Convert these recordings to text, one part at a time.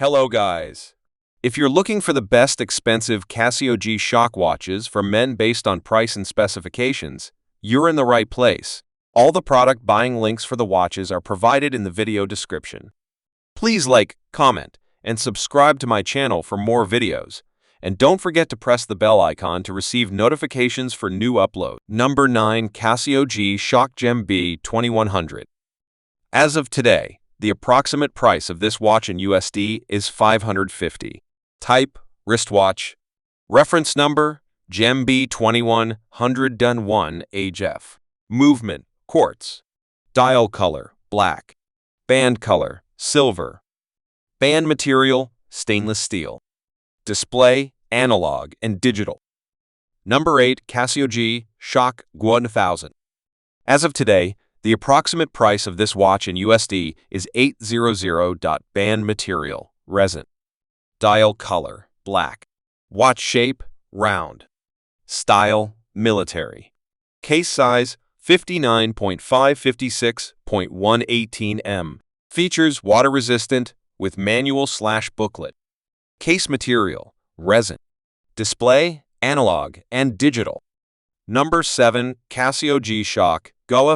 Hello guys! If you're looking for the best expensive Casio G-Shock watches for men based on price and specifications, you're in the right place. All the product buying links for the watches are provided in the video description. Please like, comment, and subscribe to my channel for more videos. And don't forget to press the bell icon to receive notifications for new uploads. Number 9. Casio G-Shock Gem B 2100. As of today, the approximate price of this watch in USD is $550. Type, wristwatch. Reference number, Gem B 2100 Dun 1 HF. Movement, quartz. Dial color, black. Band color, silver. Band material, stainless steel. Display, analog and digital. Number 8. Casio G-Shock G 1000. As of today, the approximate price of this watch in USD is $800. Band material, resin. Dial color, black. Watch shape, round. Style, military. Case size, 59.556.118 m. Features water resistant with manual/booklet. Case material, resin. Display, analog and digital. Number 7. Casio G-Shock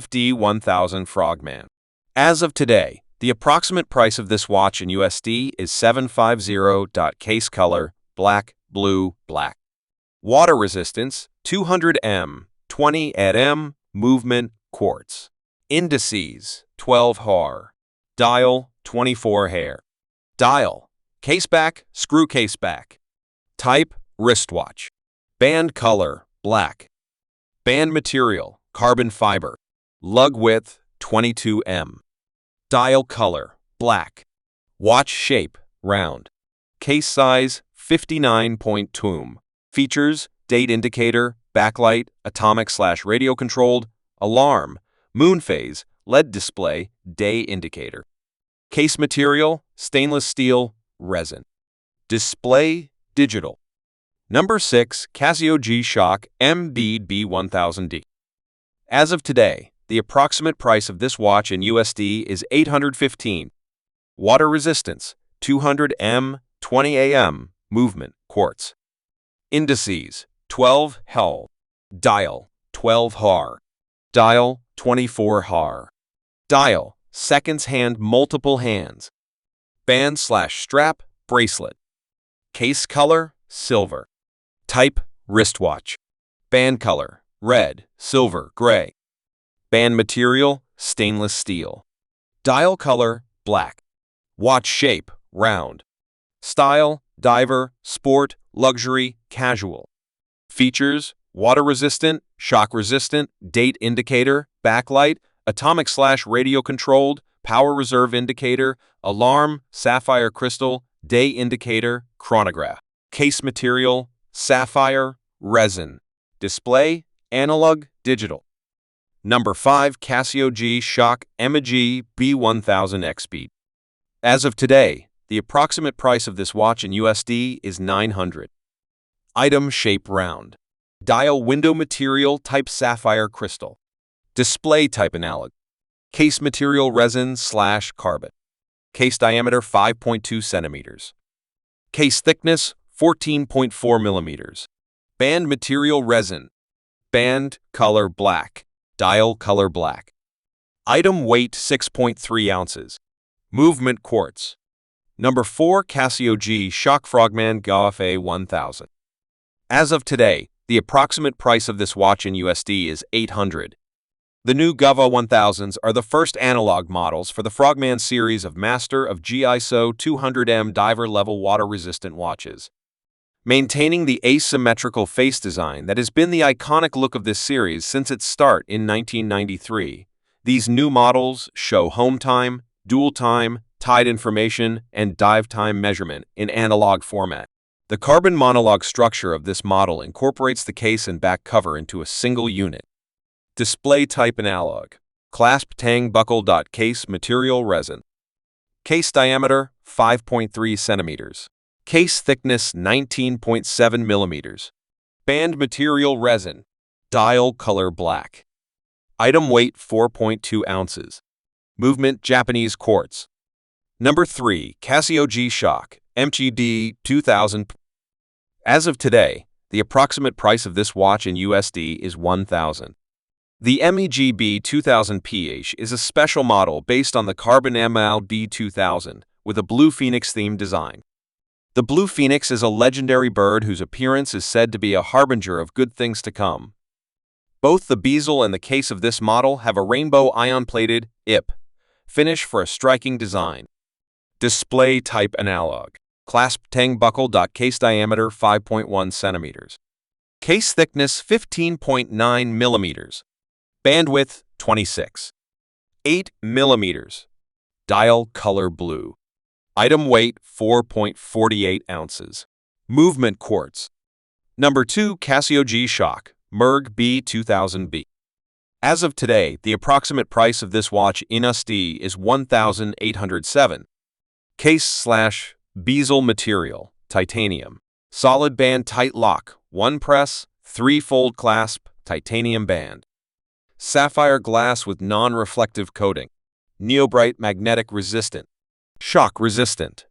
G 1000 FROGMAN. As of today, the approximate price of this watch in USD is $750. Case color, black, blue, black. Water resistance, 200 m, 20 m. Movement, quartz. Indices, 12 har. Dial, 24 hair. Dial, case back, screw case back. Type, wristwatch. Band color, black. Band material, carbon fiber. Lug width, 22 m. Dial color, black. Watch shape, round. Case size, 59.2 m. Features, date indicator, backlight, atomic/radio controlled, alarm, moon phase, LED display, day indicator. Case material, stainless steel, resin. Display, digital. Number 6. Casio G-Shock MB 1000D. As of today, the approximate price of this watch in USD is $815. Water resistance, 200 m, 20 am. Movement, quartz. Indices, 12 hel. Dial, 12 har. Dial, 24 har. Dial, seconds hand, multiple hands. Band/strap, bracelet. Case color, silver. Type, wristwatch. Band color, red, silver, gray. Band material, stainless steel. Dial color, black. Watch shape, round. Style, diver, sport, luxury, casual. Features, water resistant, shock resistant, date indicator, backlight, atomic/radio controlled, power reserve indicator, alarm, sapphire crystal, day indicator, chronograph. Case material, sapphire, resin. Display, analog, digital. Number 5. Casio G-Shock G B1000 XP. As of today, the approximate price of this watch in USD is $900. Item shape round. Dial window material type sapphire crystal. Display type analog. Case material resin/carbon. Case diameter 5.2 centimeters. Case thickness 14.4 millimeters. Band material resin. Band color black. Dial color black. Item weight 6.3 ounces. Movement quartz. Number 4. Casio G-Shock FROGMAN G 1000. As of today, the approximate price of this watch in USD is $800. The new G 1000s are the first analog models for the FROGMAN series of Master of G ISO 200M diver-level water-resistant watches. Maintaining the asymmetrical face design that has been the iconic look of this series since its start in 1993, these new models show home time, dual time, tide information, and dive time measurement in analog format. The carbon monologue structure of this model incorporates the case and back cover into a single unit. Display type analog. Clasp tang buckle. Case material resin. Case diameter 5.3 centimeters. Case thickness 19.7 millimeters. Band material resin. Dial color black. Item weight 4.2 ounces. Movement Japanese quartz. Number 3. Casio G-Shock MGD 2000. As of today, the approximate price of this watch in USD is $1,000. The MEGB 2000PH is a special model based on the Carbon MLB 2000 with a Blue Phoenix-themed design. The Blue Phoenix is a legendary bird whose appearance is said to be a harbinger of good things to come. Both the bezel and the case of this model have a rainbow ion-plated IP finish for a striking design. Display type analog. Clasp tang buckle. Case diameter 5.1 centimeters. Case thickness 15.9 millimeters. Bandwidth 26.8 millimeters. Dial color blue. Item weight 4.48 ounces. Movement quartz. Number 2. Casio G-Shock MERG B2000B. As of today, the approximate price of this watch in USD is $1,807. Case/bezel material, titanium. Solid band tight lock, 1 press, 3-fold clasp, titanium band. Sapphire glass with non-reflective coating. Neobrite magnetic resistant. Shock resistant.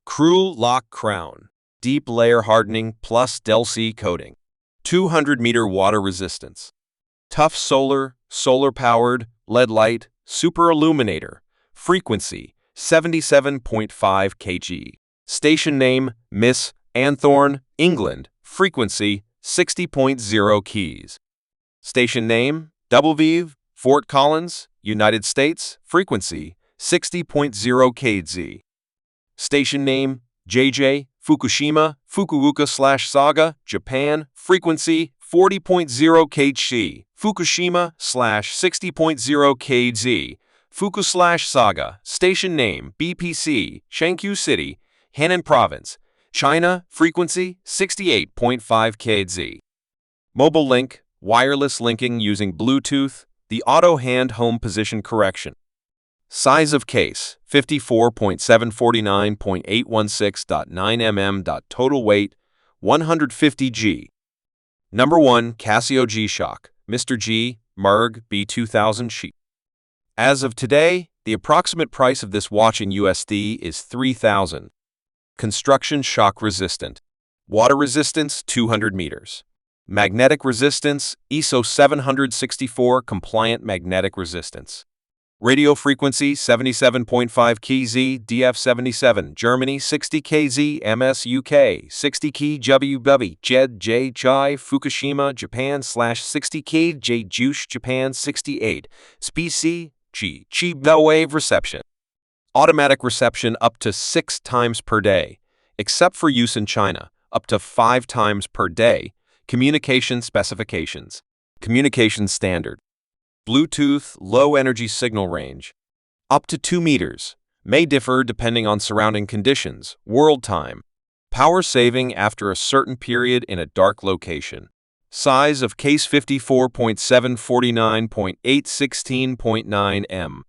Cruel lock crown. Deep layer hardening plus Del-C coating. 200-meter water resistance. Tough solar-powered, LED light, super illuminator. Frequency 77.5 kg. Station name, Miss Anthorn, England. Frequency 60.0 keys. Station name, Doublevive, Fort Collins, United States. Frequency 60.0 kz. Station name, JJ, Fukushima, Fukuoka/Saga, Japan. Frequency 40.0 kg. Fukushima/60.0 kz. Fuku/Saga. Station name, BPC, Shangqiu City, Henan Province, China. Frequency 68.5 kz. Mobile link, wireless linking using Bluetooth. The auto hand home position correction. Size of case 54.749.816.9 mm. Total weight 150 g. Number 1. Casio G-Shock Mr. G MERG B2000 sheet. As of today, the approximate price of this watch in USD is $3,000. Construction shock resistant. Water resistance 200 meters. Magnetic resistance ISO 764 compliant magnetic resistance. Radio frequency 77.5 kz DF77 Germany 60 kz MS UK 60 kW Jed J Chai Fukushima Japan/60 kj Juice Japan 68 Specie G Chiba wave reception. Automatic reception up to 6 times per day, except for use in China, up to 5 times per day. Communication specifications. Communication standard. Bluetooth low energy signal range. Up to 2 meters. May differ depending on surrounding conditions. World time. Power saving after a certain period in a dark location. Size of case 54.749.816.9 m.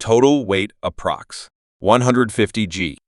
Total weight approx. 150 g.